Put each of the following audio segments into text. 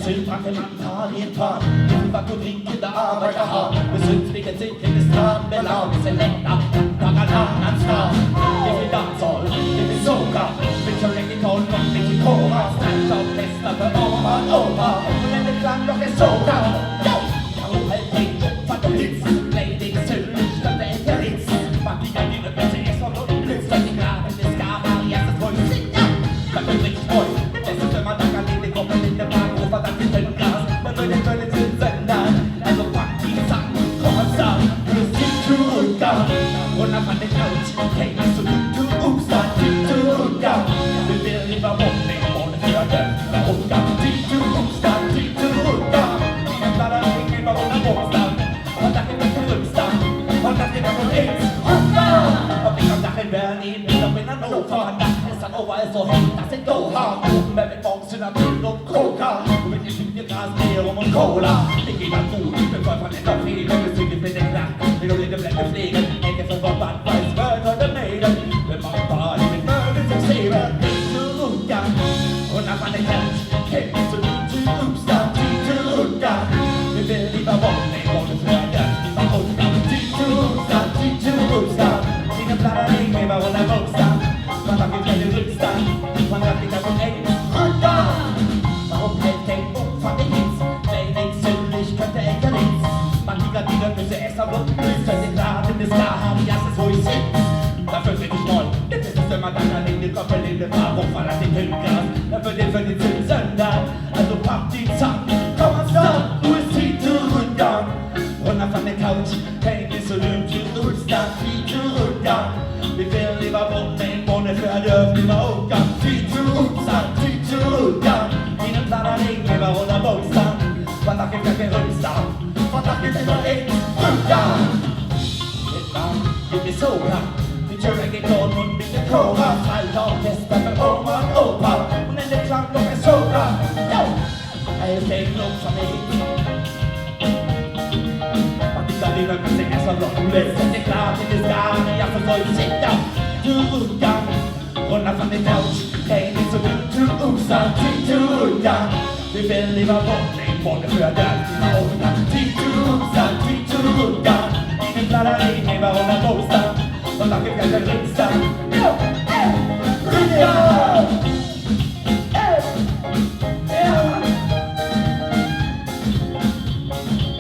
Vi syns att man tar i en pan. Vi syns att du dricker det arbetar har. Vi syns vilken tid till det strand mellan. Vi ser lätta dagar annan stad. Det blir dansar, det blir såga. Vi kör reggaeton och vi till kåra. Snart av nästa för man åka. Men det klang och är såga. Jag är tänkt för att hits. Lady sur, ska det inte hits. Fattiga djuret med sig som de lyfter till graven. Det ska varje sätt vår sida. Tack för riksborg. Dessutom man tackar lite kommer lite varm. För att det tänkas. Men då är det väldigt tusen där. Alltså faktiskt sant. Kommer sant. Musik till ulka. Och när man är couch. Hej, så du uppstår till ulka. Du vill riva bort mig. Och det gör det. Jag orkar. Till uppstår till ulka. Jag klarar inte vad hon har bokstav. Och tack är till uppstår. Och tack är från AIDS. Och vi kan tack väl i bilen med en åka. Han tack nästan och är så helt att sig då. Han med ett mångsina till och koka. Och vet inte hur det gräs ner om en cola. Det gillar god för fan är det fel. Det tycker det är glatt. Det går lite bläck med flygen. Inte för vad bad boys för det med den. Det var bara i min mörder som ser det. Till ulka. Och när man är helt. Hej så du uppstår till ulka. Vi vill riva bort mig. Och det flöder. Vi var ulka. Till uppstår till ulka. Dina bladar ringer var hon är vuxen. Man har inte väldigt riksdagen. Man har flickat från ägg. Ulka. Man har helt tänkt på fan det hits. Nej, nej, sönlig köpte ägga hits. Man tycker att dina böser är så blott. Så det är klart att det ska ha i assas vår sitt. Därför är det snart. Det finns en stömmar där det inte kommer lite fram. Och för att det hukas. Därför det är för det tusen där. Alltså papp din sang. Kom han snart. Och är tid till rundan. Och när fan är couch. Hänger så lugnt till ulstan. Tid till rundan. Vi vill leva bort med en månad för att öppna åka. Tid till ulstan. Tid till rundan. Dina planer ringer var hålla boxan. Vad tacken kanske rundstan. Vad tacken det var ett rundan. Ett band, det blir såra. Vi kör reggaeton och blir kåra. Alla testar för man åpa. Och när det klang de är såra. Jag är tänkt upp som är hit. Fattiga dina med sig är så roligt. Så det är klart att det ska men jag får ju sitta. Du ulkan. Och när fan är couch. Hej det är så du uppstår till ulka. Vi vill leva bort mig. Både för att död dina åkna. Till uppstår till ulka. Ingen klarar i mig vad hon har bostad. Och lacken kanske riksdagen. Rydda!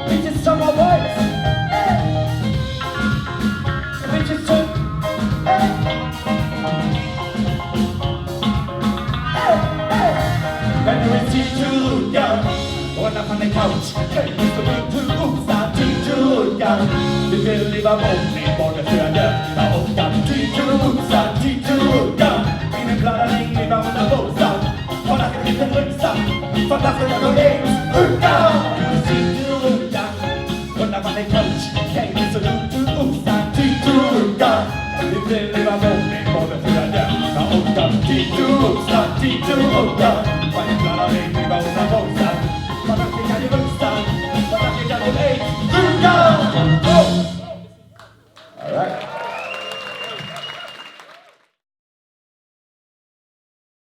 Bitches some more boys. Bitches too. When you receive to gun. Och när man är couch. Hej, så du uppstår till ulka. Vi vill leva bort mig. Både för att död dina åkna. Till uppstår till ulka. Ingen klarar ingen vad hon har bostad. Och lacken inte riksdagen. För därför jag går AIDS. Ulka! Och när man är coach, hej det är så du uppstår till ulka. Vi vill leva bort mig, både för att döda och åka. Till ulka, vad jag klarar mig, vad hon har